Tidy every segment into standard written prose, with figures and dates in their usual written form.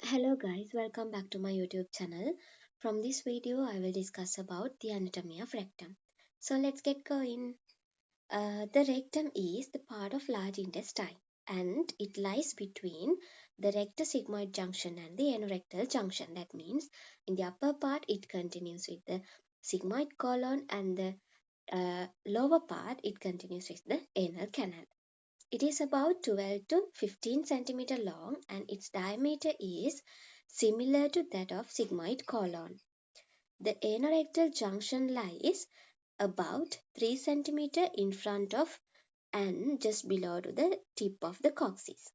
Hello guys, welcome back to my YouTube channel. From this video, I will discuss about the anatomy of rectum. So let's get going. The rectum is the part of large intestine and it lies between the recto-sigmoid junction and the anorectal junction. That means in the upper part, it continues with the sigmoid colon and the lower part, it continues with the anal canal. It is about 12 to 15 centimeter long and its diameter is similar to that of sigmoid colon. The anorectal junction lies about 3 centimeter in front of and just below to the tip of the coccyx.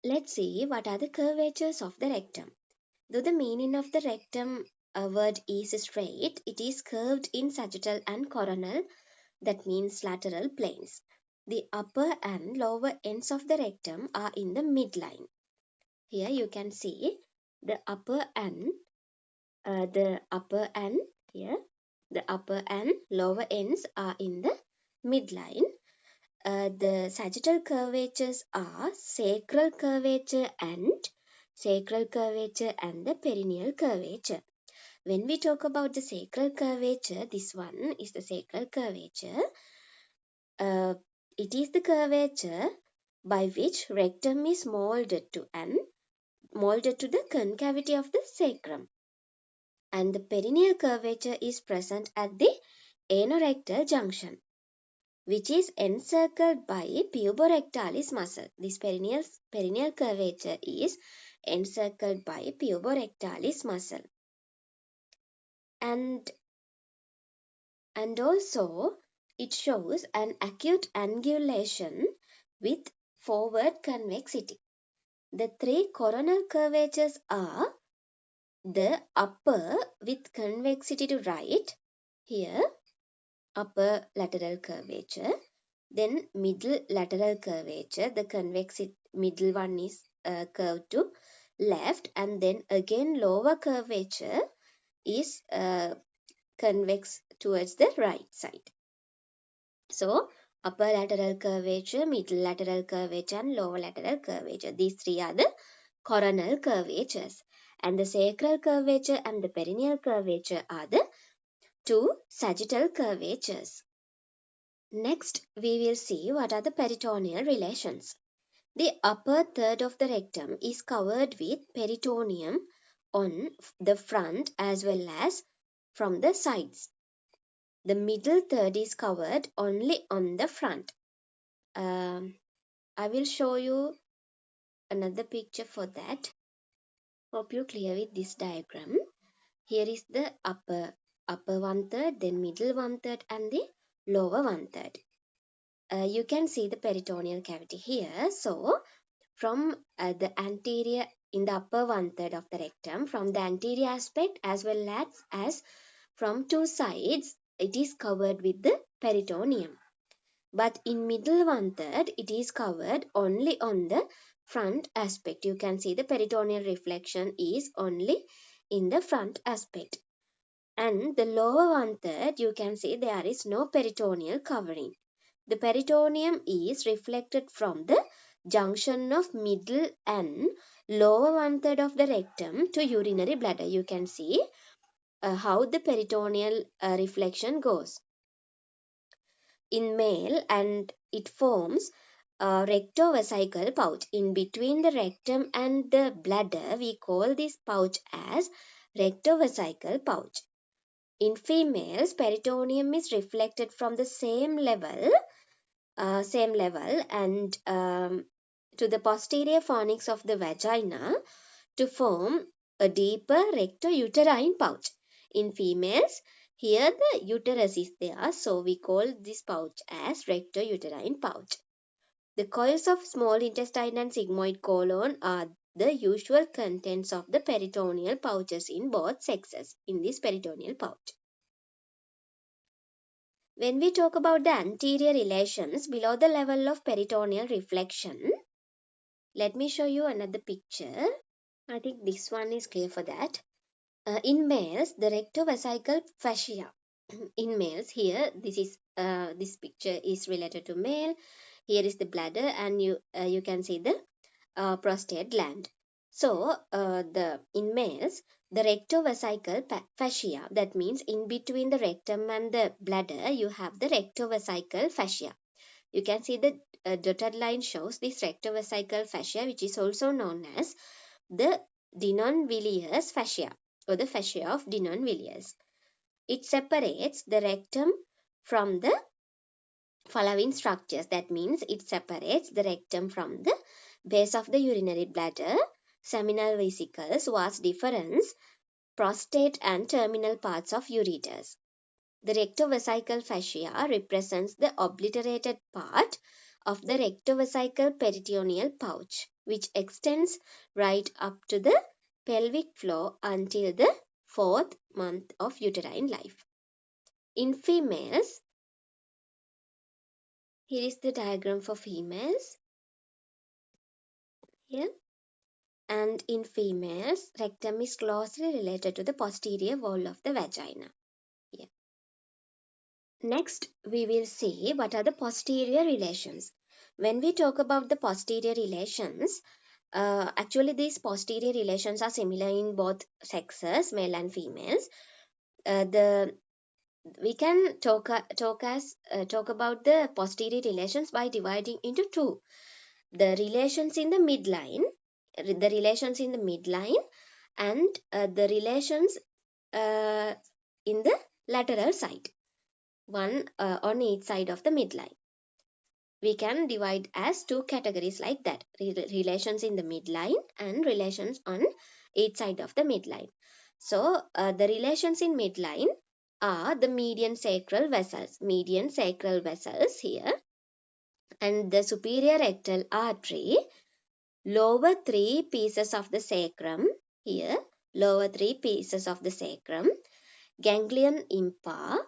Let's see what are the curvatures of the rectum. Though the meaning of the rectum word is straight, it is curved in sagittal and coronal, that means lateral planes. The upper and lower ends of the rectum are in the midline. Here you can see the upper and here the upper and lower ends are in the midline. The sagittal curvatures are sacral curvature and the perineal curvature. When we talk about the sacral curvature, this one is the sacral curvature. It is the curvature by which rectum is molded to the concavity of the sacrum, and the perineal curvature is present at the anorectal junction, which is encircled by puborectalis muscle. This perineal curvature is encircled by puborectalis muscle, and also it shows an acute angulation with forward convexity. The three coronal curvatures are the upper with convexity to right, here upper lateral curvature, then middle lateral curvature, the convexity middle one is curved to left, and then again lower curvature is convex towards the right side. So upper lateral curvature, middle lateral curvature and lower lateral curvature, these three are the coronal curvatures, and the sacral curvature and the perineal curvature are the two sagittal curvatures. Next, we will see what are the peritoneal relations. The upper third of the rectum is covered with peritoneum on the front as well as from the sides. The middle third is covered only on the front. I will show you another picture for that. Hope you clear with this diagram. Here is the upper one third, then middle one third and the lower one third. You can see the peritoneal cavity here. So from the anterior, in the upper one third of the rectum, from the anterior aspect as well as from two sides, it is covered with the peritoneum. But in middle one third, it is covered only on the front aspect. You can see the peritoneal reflection is only in the front aspect. And the lower one third, you can see there is no peritoneal covering. The peritoneum is reflected from the junction of middle and lower one third of the rectum to urinary bladder. You can see how the peritoneal reflection goes in male, and it forms a rectovesical pouch. In between the rectum and the bladder, we call this pouch as rectovesical pouch. In females, peritoneum is reflected from the same level and to the posterior fornix of the vagina to form a deeper rectouterine pouch. In females, here the uterus is there, so we call this pouch as rectouterine pouch. The coils of small intestine and sigmoid colon are the usual contents of the peritoneal pouches in both sexes in this peritoneal pouch. When we talk about the anterior relations below the level of peritoneal reflection, let me show you another picture. I think this one is clear for that. In males, the rectovesical fascia. In males, here this picture is related to male. Here is the bladder, and you can see the prostate gland. So, in males, the rectovesical fascia, that means in between the rectum and the bladder, you have the rectovesical fascia. You can see the dotted line shows this rectovesical fascia, which is also known as the Denon-Villiers fascia, or the fascia of Denon-Villiers. It separates the rectum from the following structures. That means it separates the rectum from the base of the urinary bladder, seminal vesicles, vas deferens, prostate, and terminal parts of ureters. The rectovesical fascia represents the obliterated part of the rectovesical peritoneal pouch, which extends right up to the pelvic floor until the 4th month of uterine life. In females, here is the diagram for females. Here. And in females, rectum is closely related to the posterior wall of the vagina. Here. Next, we will see what are the posterior relations. When we talk about the posterior relations, actually these posterior relations are similar in both sexes, male and females. We can talk about the posterior relations by dividing into two. The relations in the midline, and the relations in the lateral side, one on each side of the midline. We can divide as two categories like that: relations in the midline and relations on each side of the midline. So the relations in midline are the median sacral vessels here, and the superior rectal artery, lower three pieces of the sacrum here, ganglion impar,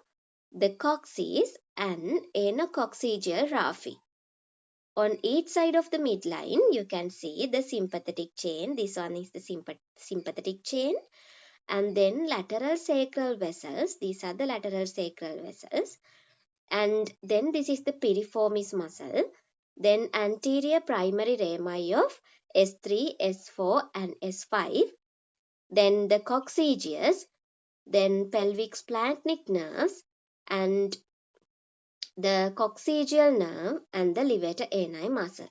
the coccyx, and anococcygeal raphe. On each side of the midline, you can see the sympathetic chain. This one is the sympathetic chain. And then lateral sacral vessels. These are the lateral sacral vessels. And then this is the piriformis muscle. Then anterior primary rami of S3, S4 and S5. Then the coccygeus. Then pelvic splanchnic nerves and the coccygeal nerve and the levator ani muscle.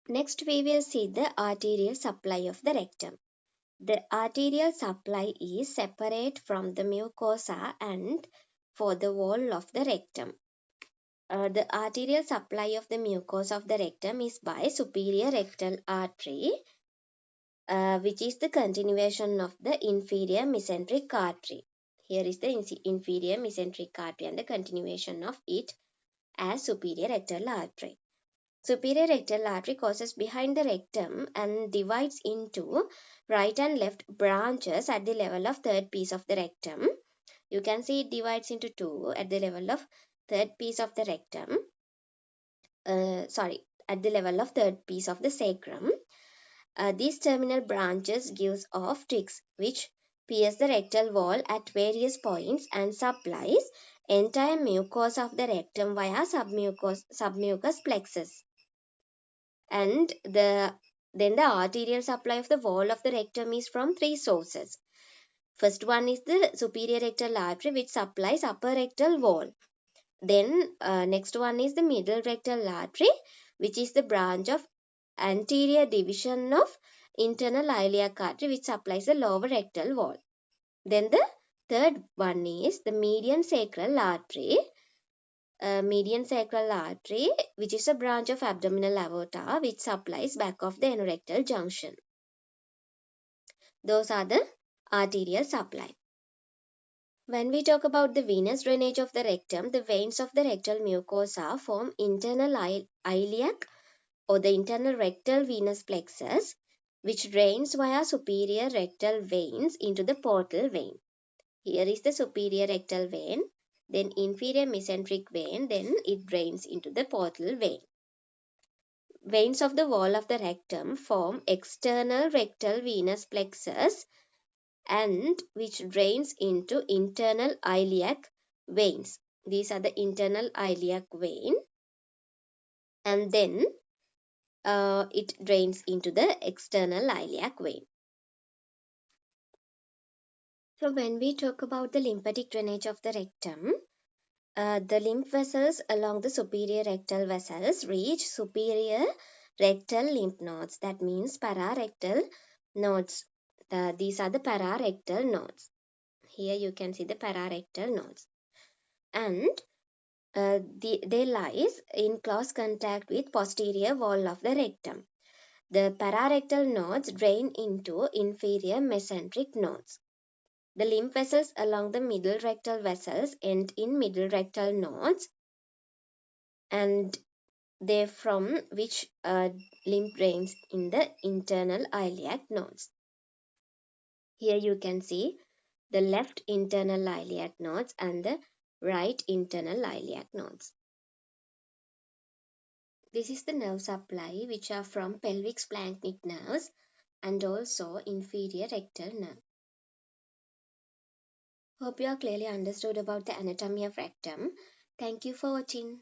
Next, we will see the arterial supply of the rectum. The arterial supply is separate from the mucosa and for the wall of the rectum. The arterial supply of the mucosa of the rectum is by superior rectal artery, which is the continuation of the inferior mesenteric artery. Here is the inferior mesenteric artery and the continuation of it as superior rectal artery. Superior rectal artery crosses behind the rectum and divides into right and left branches at the level of third piece of the rectum. You can see it divides into two at the level of third piece of the rectum. At the level of third piece of the sacrum. These terminal branches gives off twigs which pierce the rectal wall at various points and supplies entire mucosa of the rectum via submucous plexus. And then the arterial supply of the wall of the rectum is from three sources. First one is the superior rectal artery, which supplies upper rectal wall. Then next one is the middle rectal artery, which is the branch of anterior division of internal iliac artery, which supplies the lower rectal wall. Then the third one is the median sacral artery, which is a branch of abdominal aorta, which supplies back of the anorectal junction. Those are the arterial supply. When we talk about the venous drainage of the rectum, the veins of the rectal mucosa form internal iliac or the internal rectal venous plexus, which drains via superior rectal veins into the portal vein. Here is the superior rectal vein, then inferior mesenteric vein, then it drains into the portal vein. Veins of the wall of the rectum form external rectal venous plexus and which drains into internal iliac veins. These are the internal iliac vein. And then it drains into the external iliac vein. So when we talk about the lymphatic drainage of the rectum, the lymph vessels along the superior rectal vessels reach superior rectal lymph nodes. That means pararectal nodes. These are the pararectal nodes. Here you can see the pararectal nodes. And they lies in close contact with posterior wall of the rectum. The pararectal nodes drain into inferior mesenteric nodes. The lymph vessels along the middle rectal vessels end in middle rectal nodes, and they from which lymph drains in the internal iliac nodes. Here you can see the left internal iliac nodes and the right internal iliac nodes. This is the nerve supply which are from pelvic splanchnic nerves and also inferior rectal nerve. Hope you are clearly understood about the anatomy of rectum. Thank you for watching.